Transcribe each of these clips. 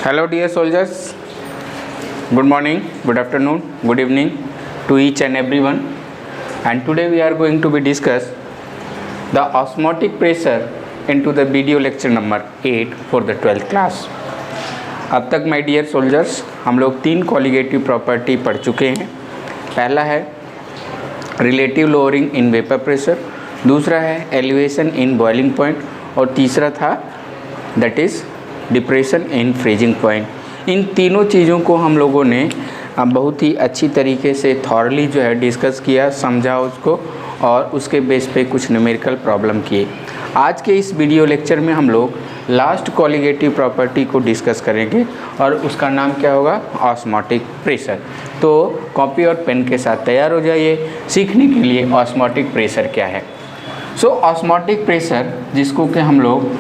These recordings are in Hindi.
Hello dear soldiers, good morning, good afternoon, good evening to each and everyone. And today we are going to be discuss the osmotic pressure into the video lecture number 8 for the 12th class. अब तक my dear soldiers हम लोग 3 कोलिगेटिव प्रॉपर्टी पढ़ चुके हैं। पहला है relative lowering in vapour pressure, दूसरा है एलिवेशन इन बॉइलिंग पॉइंट और तीसरा था that is depression in freezing point. इन तीनों चीज़ों को हम लोगों ने बहुत ही अच्छी तरीके से थॉरली जो है डिस्कस किया, समझा उसको और उसके बेस पे कुछ न्यूमेरिकल प्रॉब्लम किए। आज के इस वीडियो लेक्चर में हम लोग लास्ट कोलिगेटिव प्रॉपर्टी को डिस्कस करेंगे और उसका नाम क्या होगा, ऑस्मोटिक प्रेशर। तो कॉपी और पेन के साथ तैयार हो जाइए सीखने के लिए ऑस्मोटिक प्रेशर क्या है। ऑस्मोटिक प्रेशर जिसको कि हम लोग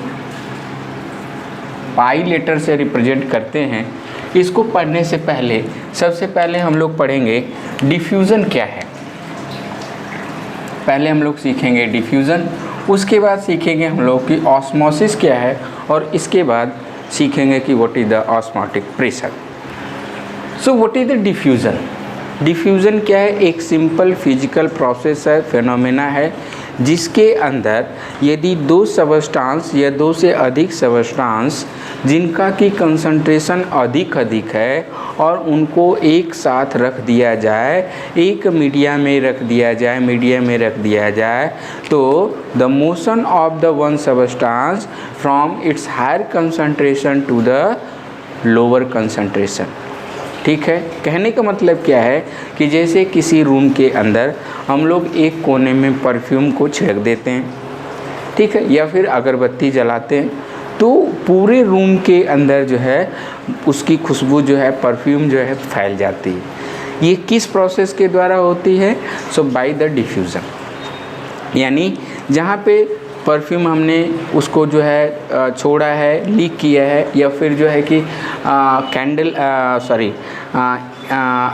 पाई लेटर से रिप्रेजेंट करते हैं, इसको पढ़ने से पहले सबसे पहले हम लोग पढ़ेंगे डिफ्यूज़न क्या है। पहले हम लोग सीखेंगे डिफ्यूज़न, उसके बाद सीखेंगे हम लोग कि ऑस्मोसिस क्या है और इसके बाद सीखेंगे कि what is the osmotic pressure. So what is the diffusion. Diffusion क्या है, एक सिंपल फिजिकल प्रोसेस है, फिनोमेना है जिसके अंदर यदि दो सबस्टांस या दो से अधिक सबस्टांस जिनका की कंसंट्रेशन अधिक है और उनको एक साथ रख दिया जाए, एक मीडियम में रख दिया जाए तो the motion of the one substance from its higher concentration to the lower concentration. ठीक है, कहने का मतलब क्या है कि जैसे किसी रूम के अंदर हम लोग एक कोने में परफ्यूम को छिड़क देते हैं, ठीक है, या फिर अगरबत्ती जलाते हैं तो पूरे रूम के अंदर जो है उसकी खुशबू जो है, परफ्यूम जो है फैल जाती है। ये किस प्रोसेस के द्वारा होती है? सो बाय द डिफ्यूज़न। यानी जहाँ पे परफ्यूम हमने उसको जो है छोड़ा है, लीक किया है या फिर जो है कि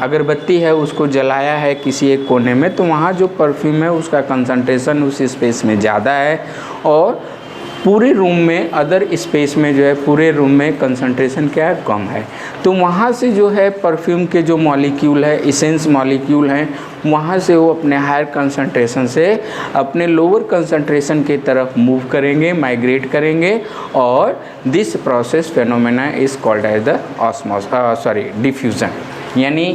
अगरबत्ती है उसको जलाया है किसी एक कोने में, तो वहाँ जो परफ्यूम है उसका कंसंट्रेशन उस स्पेस में ज़्यादा है और पूरे रूम में अदर स्पेस में जो है पूरे रूम में कंसंट्रेशन क्या है, कम है। तो वहाँ से जो है परफ्यूम के जो मॉलिक्यूल है, इसेंस मॉलिक्यूल हैं, वहाँ से वो अपने हायर कंसंट्रेशन से अपने लोअर कंसंट्रेशन की तरफ मूव करेंगे, माइग्रेट करेंगे और this process phenomena is called as the diffusion. यानी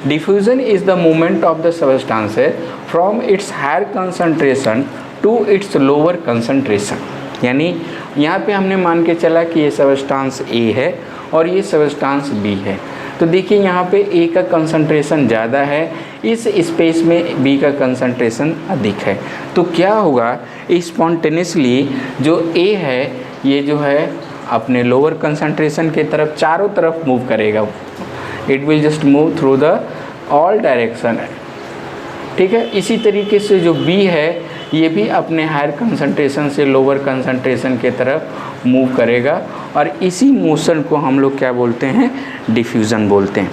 diffusion is the movement of the substances from its higher concentration to its lower concentration. यानी यहाँ पे हमने मान के चला कि ये सबस्टांस ए है और ये सबस्टांस बी है, तो देखिए यहाँ पे ए का कंसंट्रेशन ज़्यादा है, इस स्पेस में बी का कंसंट्रेशन अधिक है। तो क्या होगा, स्पॉन्टेनियसली जो ए है ये जो है अपने लोअर कंसंट्रेशन के तरफ चारों तरफ मूव करेगा। It will just move through the all direction. ठीक है, इसी तरीके से जो बी है ये भी अपने हायर कंसंट्रेशन से लोअर कंसंट्रेशन के तरफ मूव करेगा और इसी मोशन को हम लोग क्या बोलते हैं, डिफ्यूज़न बोलते हैं।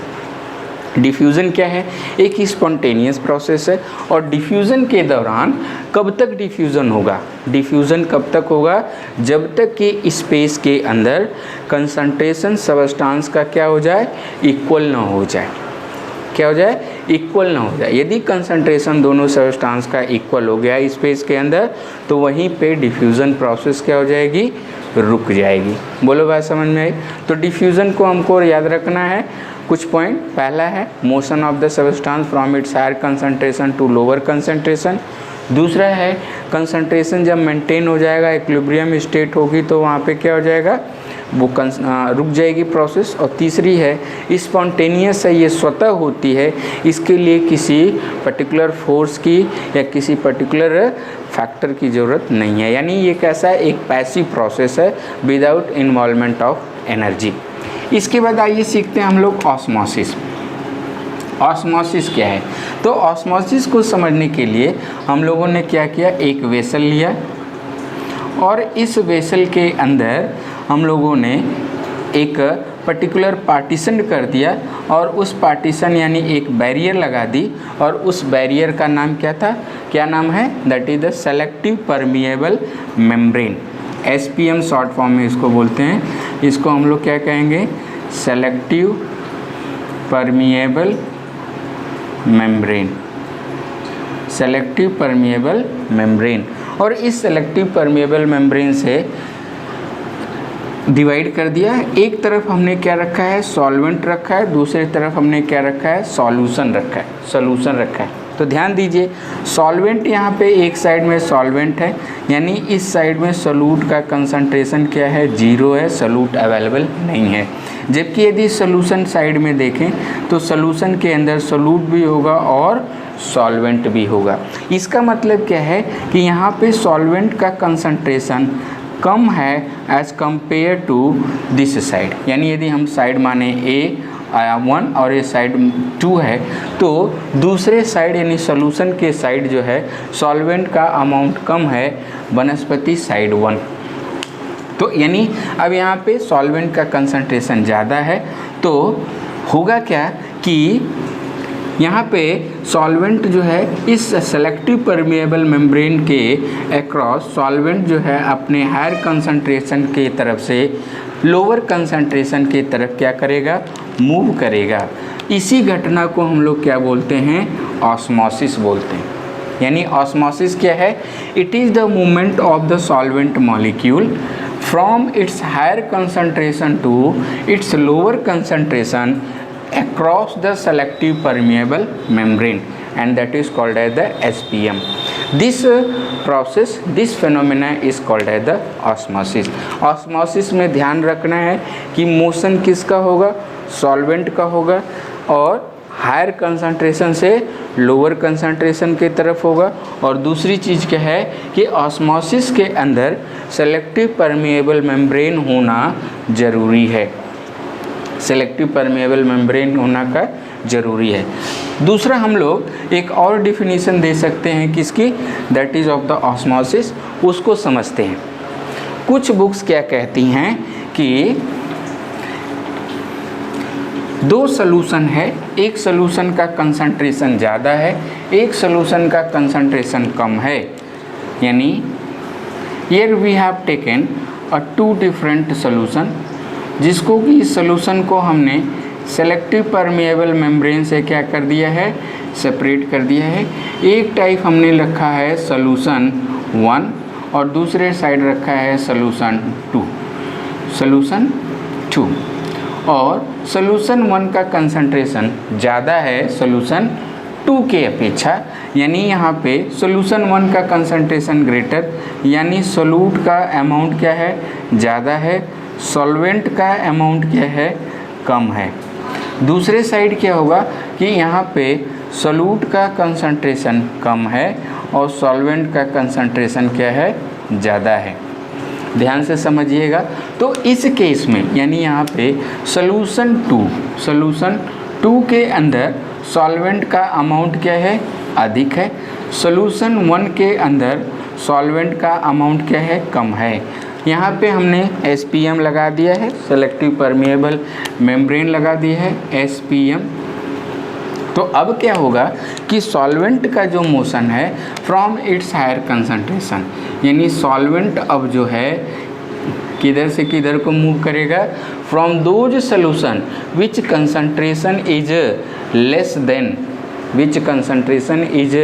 डिफ्यूज़न क्या है, एक स्पॉन्टेनियस प्रोसेस है और डिफ्यूज़न के दौरान कब तक डिफ्यूज़न होगा, डिफ्यूज़न कब तक होगा, जब तक कि स्पेस के अंदर कंसंट्रेशन सबस्टांस का क्या हो जाए, इक्वल ना हो जाए। क्या हो जाए, इक्वल ना हो जाए। यदि कंसंट्रेशन दोनों सबस्टांस का इक्वल हो गया स्पेस के अंदर तो वहीं पे डिफ्यूज़न प्रोसेस क्या हो जाएगी, रुक जाएगी। बोलो बात समझ में आई। तो डिफ्यूज़न को हमको याद रखना है कुछ पॉइंट। पहला है motion of the substance from its higher concentration to lower concentration, दूसरा है कंसंट्रेशन जब मेंटेन हो जाएगा, इक्विलिब्रियम स्टेट होगी तो वहाँ पे क्या हो जाएगा, वो रुक जाएगी प्रोसेस, और तीसरी है स्पॉन्टेनियस है, ये स्वतः होती है, इसके लिए किसी पर्टिकुलर फोर्स की या किसी पर्टिकुलर फैक्टर की ज़रूरत नहीं है। यानी ये कैसा है, एक पैसिव प्रोसेस है विदाउट इन्वॉल्वमेंट ऑफ एनर्जी। इसके बाद आइए सीखते हैं हम लोग ऑस्मोसिस। ऑस्मोसिस क्या है, तो ऑस्मोसिस को समझने के लिए हम लोगों ने क्या किया, एक वेसल लिया और इस वेसल के अंदर हम लोगों ने एक पर्टिकुलर पार्टीशन कर दिया और उस पार्टीशन यानी एक बैरियर लगा दी और उस बैरियर का नाम क्या था, क्या नाम है, that is the selective permeable membrane. SPM short form में इसको बोलते हैं। इसको हम लोग क्या कहेंगे, selective permeable membrane, selective permeable membrane. और इस सेलेक्टिव परमिएबल मेम्ब्रेन से डिवाइड कर दिया है। एक तरफ हमने क्या रखा है, सॉल्वेंट रखा है, दूसरी तरफ हमने क्या रखा है, सॉल्यूशन रखा है, सोल्यूशन रखा है। तो ध्यान दीजिए, सॉल्वेंट यहाँ पे एक साइड में सॉल्वेंट है, यानी इस साइड में सोलूट का कंसंट्रेशन क्या है, 0 है, सोलूट अवेलेबल नहीं है। जबकि यदि सोल्यूशन साइड में देखें तो सोल्यूशन के अंदर सोलूट भी होगा और सॉल्वेंट भी होगा। इसका मतलब क्या है कि यहाँ पे सॉल्वेंट का कंसंट्रेशन कम है as compare to this side, यानी यदि हम साइड माने A1 और ये साइड 2 है, तो दूसरे साइड यानी सोल्यूशन के साइड जो है सॉल्वेंट का अमाउंट कम है वनस्पति साइड 1। तो यानी अब यहाँ पे सॉल्वेंट का कंसंट्रेशन ज़्यादा है, तो होगा क्या कि यहाँ पे सॉल्वेंट जो है इस सेलेक्टिव परमिएबल मेम्ब्रेन के अक्रॉस सॉल्वेंट जो है अपने हायर कंसंट्रेशन के तरफ से लोअर कंसंट्रेशन की तरफ क्या करेगा, मूव करेगा। इसी घटना को हम लोग क्या बोलते हैं, ऑस्मोसिस बोलते हैं। यानी ऑस्मोसिस क्या है, it is the movement of the solvent molecule from its higher concentration to its lower concentration across the selective permeable membrane, and that is called as the SPM. This process, this phenomena is called as the osmosis. Osmosis में ध्यान रखना है कि मोशन किसका होगा, सॉल्वेंट का होगा, और हायर कंसंट्रेशन से लोअर कंसंट्रेशन की तरफ होगा। और दूसरी चीज़ क्या है कि ऑस्मोसिस के अंदर सेलेक्टिव परमिएबल मेम्ब्रेन होना ज़रूरी है, सेलेक्टिव परमिएबल मेम्ब्रेन होना का ज़रूरी है। दूसरा हम लोग एक और डिफिनीशन दे सकते हैं किसकी, that is of the osmosis, उसको समझते हैं। कुछ बुक्स क्या कहती हैं कि दो सॉल्यूशन है, एक सॉल्यूशन का कंसंट्रेशन ज़्यादा है, एक सॉल्यूशन का कंसंट्रेशन कम है, यानी here we have taken a 2 different solution, जिसको कि इस सॉल्यूशन को हमने सेलेक्टिव परमिएबल मेम्ब्रेन से क्या कर दिया है, सेपरेट कर दिया है। एक टाइप हमने रखा है सॉल्यूशन 1 और दूसरे साइड रखा है सॉल्यूशन 2, सॉल्यूशन 2। और सॉल्यूशन 1 का कंसंट्रेशन ज़्यादा है सॉल्यूशन 2 के अपेक्षा, यानी यहाँ पे सॉल्यूशन 1 का कंसंट्रेशन ग्रेटर, यानी सोलूट का अमाउंट क्या है, ज़्यादा है, सॉल्वेंट का अमाउंट क्या है, कम है। दूसरे साइड क्या होगा कि यहाँ पे सोलूट का कंसंट्रेशन कम है और सॉल्वेंट का कंसंट्रेशन क्या है, ज़्यादा है। ध्यान से समझिएगा। तो इस केस में यानी यहाँ पे सॉल्यूशन 2 के अंदर सॉल्वेंट का अमाउंट क्या है, अधिक है, सॉल्यूशन 1 के अंदर सॉल्वेंट का अमाउंट क्या है, कम है। यहाँ पे हमने SPM लगा दिया है, सेलेक्टिव परमिएबल मेम्ब्रेन लगा दिया है SPM। तो अब क्या होगा कि सॉल्वेंट का जो मोशन है फ्रॉम इट्स हायर कंसंट्रेशन, यानी सॉल्वेंट अब जो है किधर से किधर को मूव करेगा, from those solution which concentration is less than, which concentration is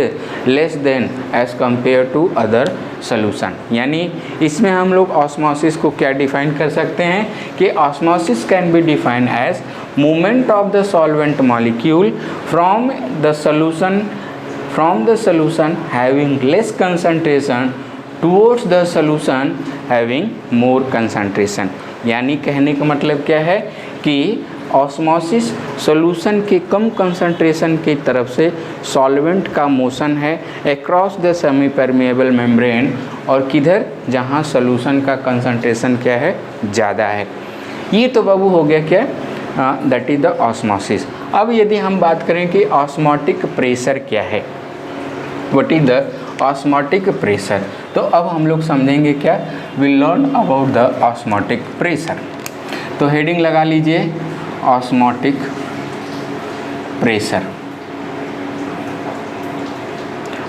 less than as compared to other solution। यानी इसमें हम लोग ऑस्मोसिस को क्या डिफाइन कर सकते हैं कि osmosis can be defined as movement of the solvent molecule from the solution having less concentration towards the solution having more concentration। यानी कहने का मतलब क्या है कि ऑस्मोसिस सॉल्यूशन के कम कंसंट्रेशन की तरफ से सॉल्वेंट का मोशन है across the semi permeable membrane, और किधर, जहाँ सॉल्यूशन का कंसंट्रेशन क्या है, ज़्यादा है। ये तो बाबू हो गया क्या, दैट इज़ द ऑस्मोसिस। अब यदि हम बात करें कि ऑस्मोटिक प्रेशर क्या है, what is the osmotic pressure, तो अब हम लोग समझेंगे क्या, will learn about the osmotic pressure. तो हेडिंग लगा लीजिए ऑस्मोटिक प्रेशर।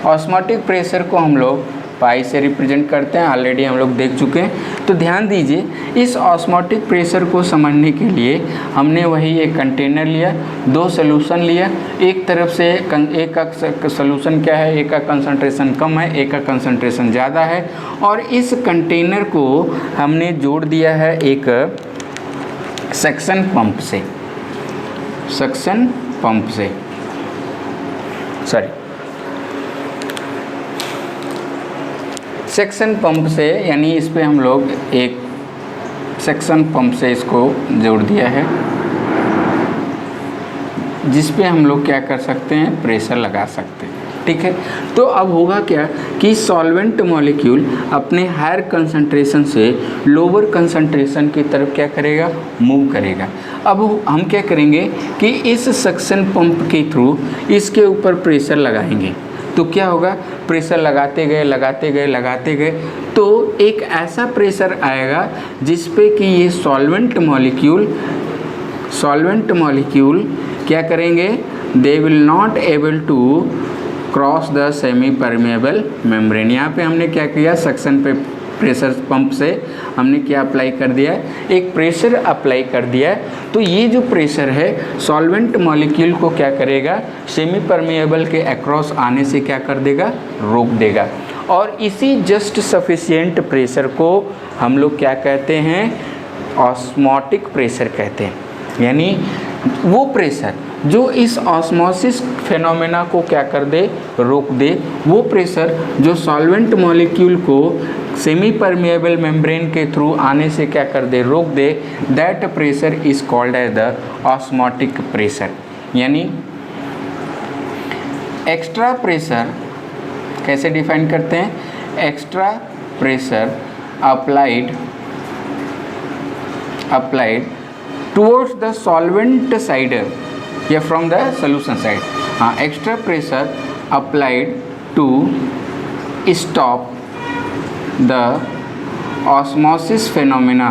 ऑस्मोटिक प्रेशर को हम लोग पाई से रिप्रेजेंट करते हैं, ऑलरेडी हम लोग देख चुके हैं। तो ध्यान दीजिए, इस ऑस्मोटिक प्रेशर को समझने के लिए हमने वही एक कंटेनर लिया, दो सोल्यूशन लिया, एक तरफ से एक का सोल्यूशन क्या है, एक का कंसंट्रेशन कम है, एक का कंसंट्रेशन ज़्यादा है, और इस कंटेनर को हमने जोड़ दिया है एक सक्शन पंप से, सक्शन पंप से, सक्शन पंप से, यानी इस पे हम लोग एक सक्शन पंप से इसको जोड़ दिया है, जिस पे हम लोग क्या कर सकते हैं, प्रेशर लगा सकते हैं। ठीक है, तो अब होगा क्या कि सॉल्वेंट मॉलिक्यूल अपने हायर कंसंट्रेशन से लोअर कंसंट्रेशन की तरफ क्या करेगा, मूव करेगा। अब हम क्या करेंगे कि इस सक्शन पंप के थ्रू इसके ऊपर प्रेशर लगाएंगे, तो क्या होगा, प्रेशर लगाते गए तो एक ऐसा प्रेशर आएगा जिस पे कि ये सॉल्वेंट मॉलिक्यूल क्या करेंगे, they will not able to cross the semi permeable membrane. यहाँ पे हमने क्या किया, सक्शन पे प्रेशर पंप से हमने क्या अप्लाई कर दिया, एक प्रेशर अप्लाई कर दिया। तो ये जो प्रेशर है सॉल्वेंट मॉलिक्यूल को क्या करेगा, सेमी परमेएबल के अक्रॉस आने से क्या कर देगा, रोक देगा। और इसी जस्ट सफिशिएंट प्रेशर को हम लोग क्या कहते हैं, ऑस्मोटिक प्रेशर कहते हैं। यानी वो प्रेशर जो इस ऑस्मोसिस फेनोमेना को क्या कर दे, रोक दे, वो प्रेशर जो सॉल्वेंट मॉलिक्यूल को सेमी परमेएबल मेम्ब्रेन के थ्रू आने से क्या कर दे, रोक दे, that pressure is called as the osmotic pressure. यानी एक्स्ट्रा प्रेशर कैसे डिफाइन करते हैं, extra pressure applied towards the solvent side या फ्रॉम द सोल्यूशन साइड। हाँ, extra pressure applied to stop the osmosis phenomena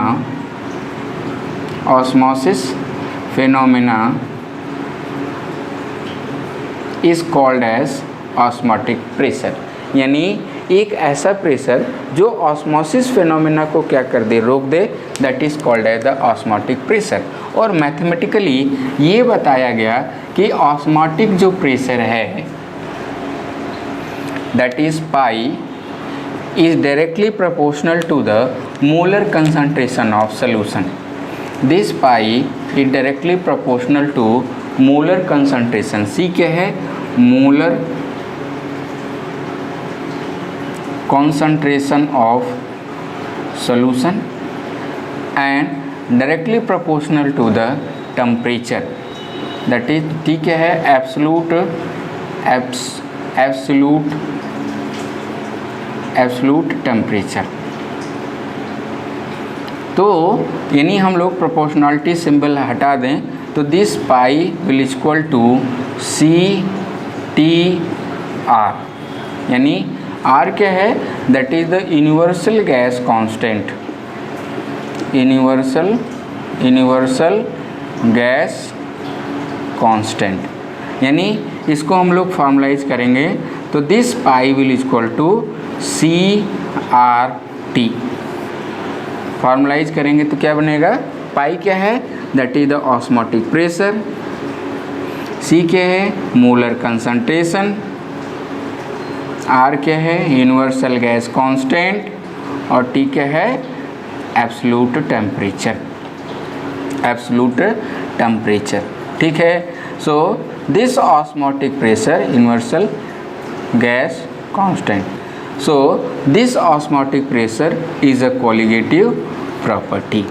is called as osmotic pressure। यानी एक ऐसा प्रेशर जो ऑस्मोसिस फेनोमेना को क्या कर दे, रोक दे, that is called as the osmotic pressure. और मैथमेटिकली ये बताया गया कि ऑस्मोटिक जो प्रेशर है that is pi is directly proportional to the molar concentration of solution। This pi is directly proportional to molar concentration। C क्या है, molar concentration of solution and directly proportional to the temperature। that is T क्या है, एब्सोल्यूट टेम्परेचर। तो यानी हम लोग प्रोपोर्शनलिटी सिंबल हटा दें तो this pi will equal to C T R. यानी आर क्या है, that is the universal gas constant, universal gas constant. यानी इसको हम लोग फॉर्मलाइज करेंगे तो this pi will equal to C R T. Formalise करेंगे तो क्या बनेगा, पाई क्या है, that is the osmotic pressure, C क्या है, मोलर कंसंट्रेशन, आर क्या है, यूनिवर्सल गैस कांस्टेंट, और टी क्या है, एब्सोल्यूट टेम्परेचर। ठीक है, so this osmotic pressure universal gas constant. So this osmotic pressure is a colligative property।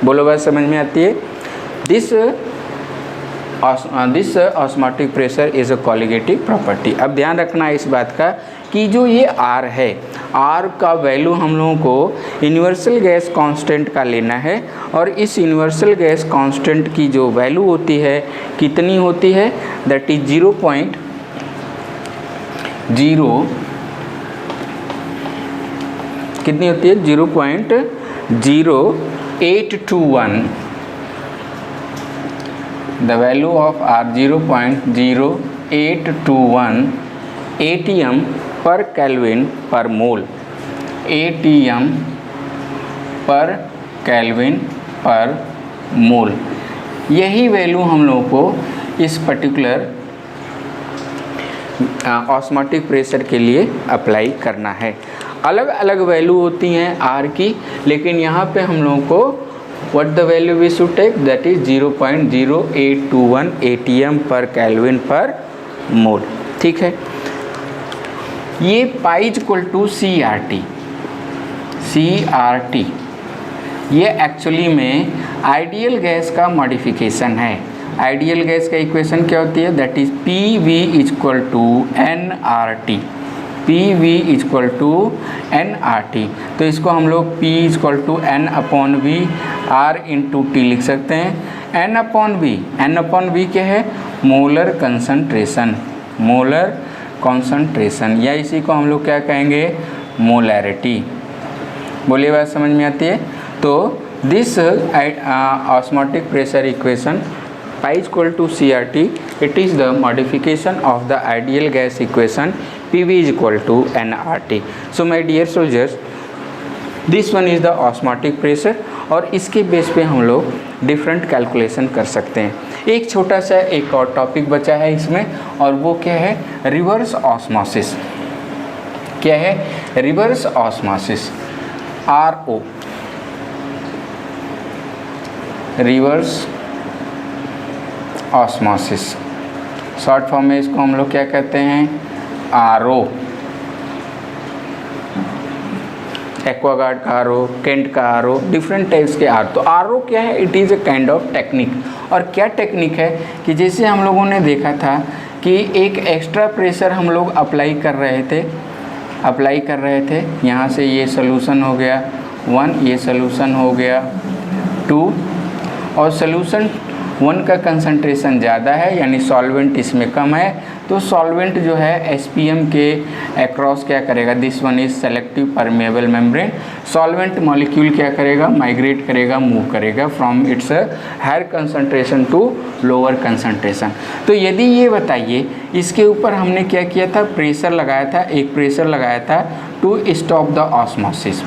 बोलो बात समझ में आती है, this osmotic pressure is a colligative property। अब ध्यान रखना है इस बात का कि जो ये R है, R का वैल्यू हम लोगों को यूनिवर्सल गैस कांस्टेंट का लेना है, और इस यूनिवर्सल गैस कांस्टेंट की जो वैल्यू होती है कितनी होती है, दैट इज 0.0 कितनी होती है, 0.0821। The value of R 0.0821 ATM per kelvin per mole, ATM per kelvin per मोल। यही वैल्यू हम लोगों को इस पर्टिकुलर ऑस्मोटिक प्रेशर के लिए अप्लाई करना है। अलग अलग वैल्यू होती हैं आर की, लेकिन यहाँ पे हम लोगों को what the value we should take, that is 0.0821 ATM per kelvin per mole. ठीक है, ये पाई इक्वल टू CRT, ये एक्चुअली में आइडियल गैस का मॉडिफिकेशन है। आइडियल गैस का इक्वेशन क्या होती है, that is PV equal to nRT, PV equal to nRT। तो इसको हम लोग P equal to N/V R into T लिख सकते हैं। N/V क्या है, मोलर कंसंट्रेशन, मोलर कॉन्सेंट्रेशन, या इसी को हम लोग क्या कहेंगे, मोलैरिटी। बोलिए, बात समझ में आती है। तो this osmotic pressure equation pi equal to CRT, it is the modification of the ideal gas equation PV is equal to nRT. So my dear soldiers, this one is the osmotic pressure, और इसके बेस पे हम लोग डिफरेंट कैलकुलेशन कर सकते हैं। एक छोटा सा एक और टॉपिक बचा है इसमें, और वो क्या है, रिवर्स ऑस्मोसिस। क्या है, reverse osmosis, RO, reverse osmosis. Short form में इसको हम लोग क्या कहते हैं, RO। एक्वागार्ड का RO, केंट का RO, डिफरेंट टाइप्स के RO। तो RO क्या है, it is a kind of technique. और क्या टेक्निक है कि जैसे हम लोगों ने देखा था कि एक एक्स्ट्रा प्रेशर हम लोग अप्लाई कर रहे थे, यहाँ से ये सोल्यूशन हो गया 1, ये सोल्यूशन हो गया 2, और सोल्यूशन 1 का कंसंट्रेशन ज़्यादा है, यानी सॉल्वेंट इसमें कम है, तो सॉल्वेंट जो है SPM के अक्रॉस क्या करेगा, this one is selective permeable membrane, solvent molecule क्या करेगा, माइग्रेट करेगा, मूव करेगा from its higher concentration to lower concentration. तो यदि ये बताइए, इसके ऊपर हमने क्या किया था, प्रेशर लगाया था टू स्टॉप द ऑस्मोसिस,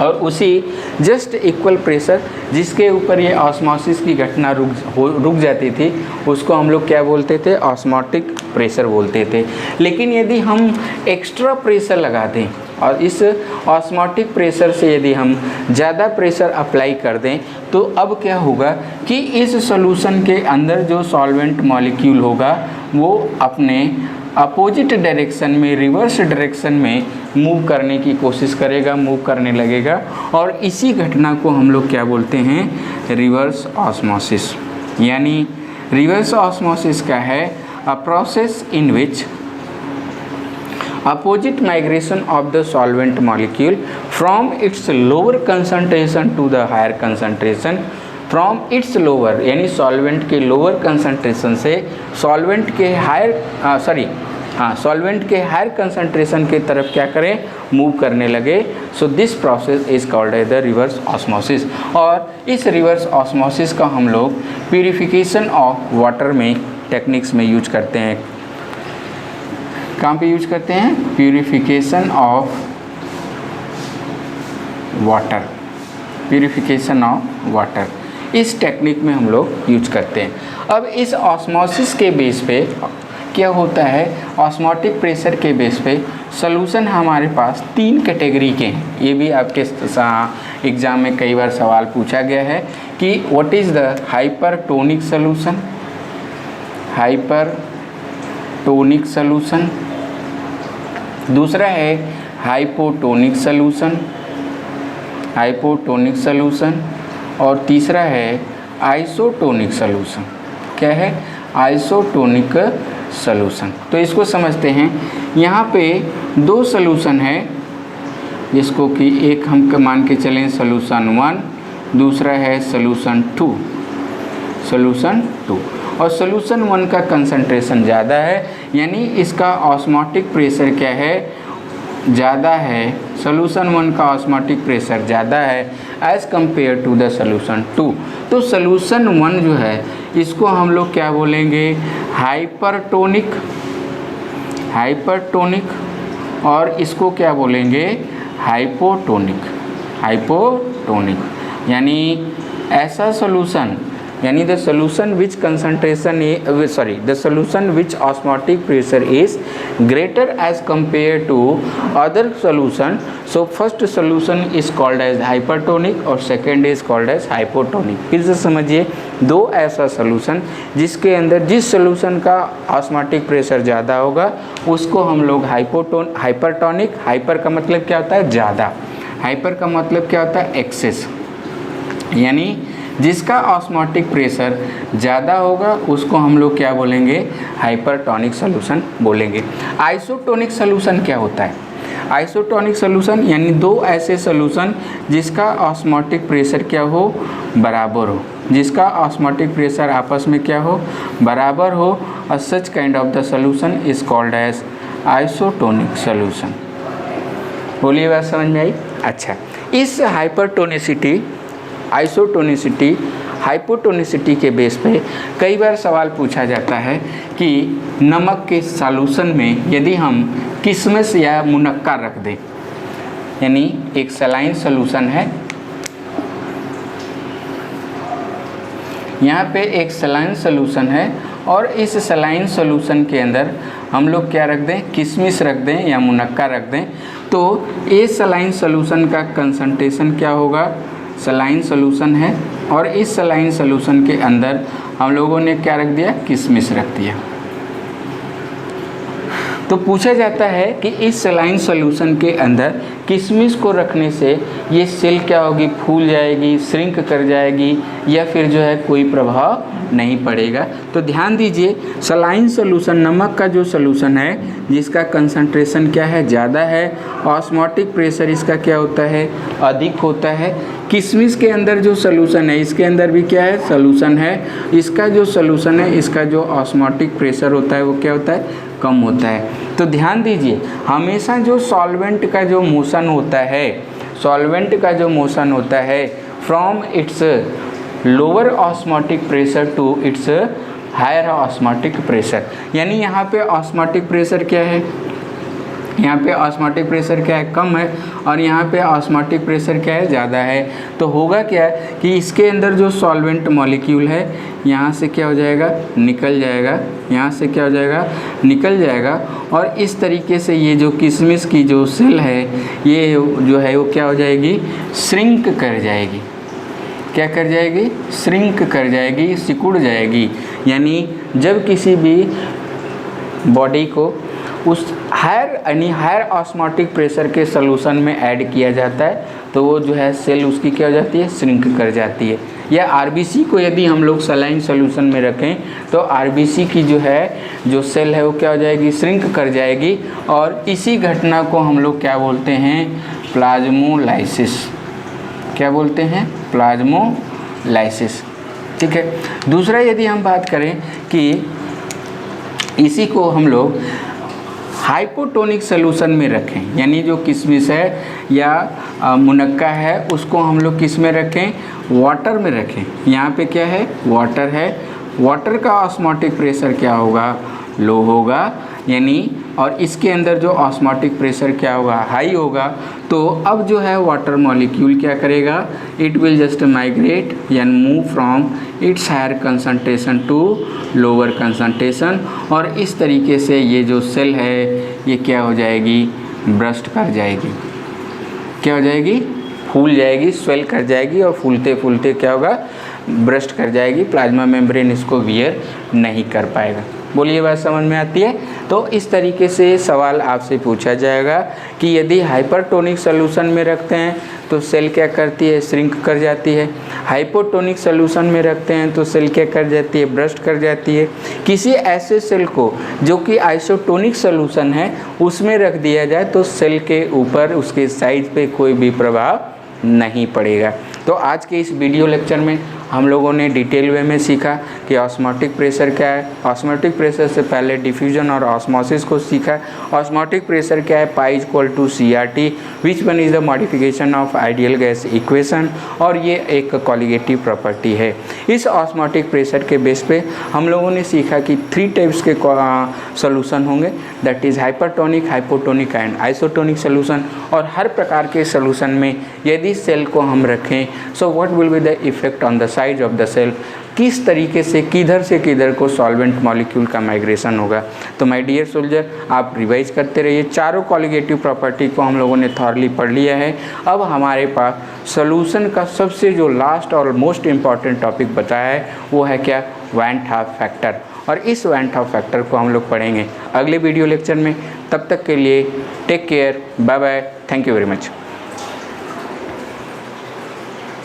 और उसी जस्ट इक्वल प्रेशर जिसके ऊपर ये ऑस्मोसिस की घटना रुक जाती थी, उसको हम लोग क्या बोलते थे, ऑस्मोटिक प्रेशर बोलते थे। लेकिन यदि हम एक्स्ट्रा प्रेशर लगा दें और इस ऑस्मोटिक प्रेशर से यदि हम ज़्यादा प्रेशर अप्लाई कर दें, तो अब क्या होगा कि इस सॉल्यूशन के अंदर जो सॉल्वेंट मॉलिक्यूल होगा वो अपने अपोजिट डायरेक्शन में, रिवर्स डायरेक्शन में मूव करने की कोशिश करेगा, मूव करने लगेगा, और इसी घटना को हम लोग क्या बोलते हैं, रिवर्स ऑस्मोसिस। यानी रिवर्स ऑस्मोसिस का है a process in which opposite migration of the solvent molecule from its lower concentration to the higher concentration, from its lower यानी solvent के lower concentration से solvent के हायर कंसंट्रेशन की तरफ क्या करें, मूव करने लगे। So this process is called as the reverse osmosis. और इस रिवर्स ऑस्मोसिस का हम लोग प्यूरिफिकेशन ऑफ वाटर में टेक्निक्स में यूज करते हैं। कहाँ पे यूज करते हैं, purification of water, purification of water, इस टेक्निक में हम लोग यूज करते हैं। अब इस ऑस्मोसिस के बेस पे क्या होता है, ऑस्मोटिक प्रेशर के बेस पे सॉल्यूशन हमारे पास 3 कैटेगरी के हैं। ये भी आपके एग्ज़ाम में कई बार सवाल पूछा गया है कि what is the hypertonic solution, hypertonic solution, दूसरा है हाइपोटोनिक सॉल्यूशन, हाइपोटोनिक सॉल्यूशन, और तीसरा है आइसोटोनिक सॉल्यूशन। क्या है, आइसोटोनिक सॉल्यूशन। तो इसको समझते हैं। यहाँ पे 2 सॉल्यूशन है, जिसको कि एक हम मान के चलें सॉल्यूशन 1, दूसरा है सॉल्यूशन 2, सॉल्यूशन 2। और सॉल्यूशन 1 का कंसंट्रेशन ज़्यादा है, यानी इसका ऑस्मोटिक प्रेशर क्या है, ज़्यादा है। सॉल्यूशन 1 का ऑस्मोटिक प्रेशर ज़्यादा है as compare to the solution 2। तो सॉल्यूशन 1 जो है इसको हम लोग क्या बोलेंगे, हाइपरटोनिक, हाइपरटोनिक, और इसको क्या बोलेंगे, हाइपोटोनिक। हाइपोटोनिक यानी ऐसा सॉल्यूशन, यानी the solution which concentration the solution which osmotic pressure is greater as compare to other solution. So first solution is called as hypertonic और second is called as hypotonic. फिर से समझिए, दो ऐसा सॉल्यूशन जिसके अंदर जिस सॉल्यूशन का ऑस्मोटिक प्रेशर ज़्यादा होगा उसको हम लोग हाइपरटोनिक, हाइपर का मतलब क्या होता है ज़्यादा, हाइपर का मतलब क्या होता है एक्सेस, यानी जिसका ऑस्मोटिक प्रेशर ज़्यादा होगा उसको हम लोग क्या बोलेंगे, हाइपरटोनिक सॉल्यूशन बोलेंगे। आइसोटोनिक सॉल्यूशन क्या होता है, आइसोटोनिक सॉल्यूशन यानी दो ऐसे सॉल्यूशन जिसका ऑस्मोटिक प्रेशर क्या हो, बराबर हो, जिसका ऑस्मोटिक प्रेशर आपस में क्या हो, बराबर हो, और such kind of the solution is called as isotonic solution. बोलिए बात समझ में आई। अच्छा, इस हाइपरटोनिसिटी, आइसोटोनिसिटी, हाइपोटोनिसिटी के बेस पे कई बार सवाल पूछा जाता है कि नमक के सॉल्यूशन में यदि हम किशमिश या मुनक्का रख दें, यानी एक सलाइन सॉल्यूशन है, यहाँ पे एक सलाइन सॉल्यूशन है और इस सलाइन सॉल्यूशन के अंदर हम लोग क्या रख दें, किशमिश रख दें या मुनक्का रख दें, तो ये सलाइन सॉल्यूशन का कंसंट्रेशन क्या होगा, सलाइन सॉल्यूशन है और इस सलाइन सॉल्यूशन के अंदर हम लोगों ने क्या रख दिया, किशमिश रख दिया। तो पूछा जाता है कि इस सलाइन सॉल्यूशन के अंदर किशमिश को रखने से ये सेल क्या होगी, फूल जाएगी, श्रिंक कर जाएगी, या फिर जो है कोई प्रभाव नहीं पड़ेगा। तो ध्यान दीजिए, सलाइन सॉल्यूशन, नमक का जो सॉल्यूशन है जिसका कंसंट्रेशन क्या है, ज़्यादा है, ऑस्मोटिक प्रेशर इसका क्या होता है, अधिक होता है। किशमिश के अंदर जो सॉल्यूशन है इसके अंदर भी क्या है, सॉल्यूशन है, इसका जो सॉल्यूशन है इसका जो ऑस्मोटिक प्रेशर होता है वो क्या होता है, कम होता है। तो ध्यान दीजिए, हमेशा जो सॉल्वेंट का जो मोशन होता है, सॉल्वेंट का जो मोशन होता है from its lower osmotic pressure to its higher osmotic pressure, यानी यहाँ पे ऑस्मोटिक प्रेशर क्या है, यहाँ पे ऑस्मोटिक प्रेशर क्या है, कम है, और यहाँ पे ऑस्मोटिक प्रेशर क्या है, ज़्यादा है। तो होगा क्या कि इसके अंदर जो सॉल्वेंट मॉलिक्यूल है यहाँ से क्या हो जाएगा, निकल जाएगा, यहाँ से क्या हो जाएगा, निकल जाएगा, और इस तरीके से ये जो किशमिश की जो सेल है ये जो है वो क्या हो जाएगी, श्रिंक कर जाएगी। क्या कर जाएगी, श्रिंक कर जाएगी, सिकुड़ जाएगी। यानी जब किसी भी बॉडी को उस हायर ऑस्मोटिक प्रेशर के सॉल्यूशन में ऐड किया जाता है तो वो जो है सेल उसकी क्या हो जाती है, श्रिंक कर जाती है। या आरबीसी को यदि हम लोग सलाइन सॉल्यूशन में रखें तो आरबीसी की जो है जो सेल है वो क्या हो जाएगी, श्रिंक कर जाएगी, और इसी घटना को हम लोग क्या बोलते हैं, प्लाज्मोलाइसिस। क्या बोलते हैं, प्लाज्मोलाइसिस। ठीक है। दूसरा यदि हम बात करें कि इसी को हम लोग हाइपोटोनिक सॉल्यूशन में रखें, यानी जो किशमिश है या मुनक्का है उसको हम लोग किस में रखें, वाटर में रखें। यहाँ पे क्या है, वाटर है, वाटर का ऑस्मोटिक प्रेशर क्या होगा, लो होगा, यानी और इसके अंदर जो ऑस्मोटिक प्रेशर क्या होगा, हाई होगा। तो अब जो है वाटर मॉलिक्यूल क्या करेगा, it will just migrate and move from its higher concentration to lower concentration, और इस तरीके से ये जो सेल है ये क्या हो जाएगी, ब्रस्ट कर जाएगी। क्या हो जाएगी, फूल जाएगी, स्वेल कर जाएगी, और फूलते फूलते क्या होगा, ब्रस्ट कर जाएगी। प्लाज्मा मेम्ब्रेन इसको वियर नहीं कर पाएगा। बोलिए बात समझ में आती है। तो इस तरीके से सवाल आपसे पूछा जाएगा कि यदि हाइपरटोनिक सॉल्यूशन में रखते हैं तो सेल क्या करती है, श्रिंक कर जाती है। हाइपोटोनिक सॉल्यूशन में रखते हैं तो सेल क्या कर जाती है, ब्रस्ट कर जाती है। किसी ऐसे सेल को जो कि आइसोटोनिक सॉल्यूशन है उसमें रख दिया जाए तो सेल के ऊपर उसके साइज पे कोई भी प्रभाव नहीं पड़ेगा। तो आज के इस वीडियो लेक्चर में हम लोगों ने डिटेल वे में सीखा कि ऑस्मोटिक प्रेशर क्या है। ऑस्मोटिक प्रेशर से पहले डिफ्यूजन और ऑस्मोसिस को सीखा। ऑस्मोटिक प्रेशर क्या है, pi equal to CRT, which one is the modification of ideal gas equation, और ये एक कॉलिगेटिव प्रॉपर्टी है। इस ऑस्मोटिक प्रेशर के बेस पे हम लोगों ने सीखा कि 3 टाइप्स के सोल्यूशन होंगे, that is hypertonic, hypotonic and isotonic solution. और हर प्रकार के सोल्यूशन में यदि सेल को हम रखें, so what will be the effect on the size of the cell, किस तरीके से किधर को सॉल्वेंट मॉलिक्यूल का माइग्रेशन होगा। तो माय डियर सोल्जर, आप रिवाइज करते रहिए। चारों कॉलिगेटिव प्रॉपर्टी को हम लोगों ने थॉरली पढ़ लिया है। अब हमारे पास सोल्यूशन का सबसे जो लास्ट और मोस्ट इम्पॉर्टेंट टॉपिक बचा है वो है क्या, वैन हाफ फैक्टर। और इस वैन हाफ फैक्टर को हम लोग पढ़ेंगे अगले वीडियो लेक्चर में। तब तक के लिए take care, bye bye, thank you very much.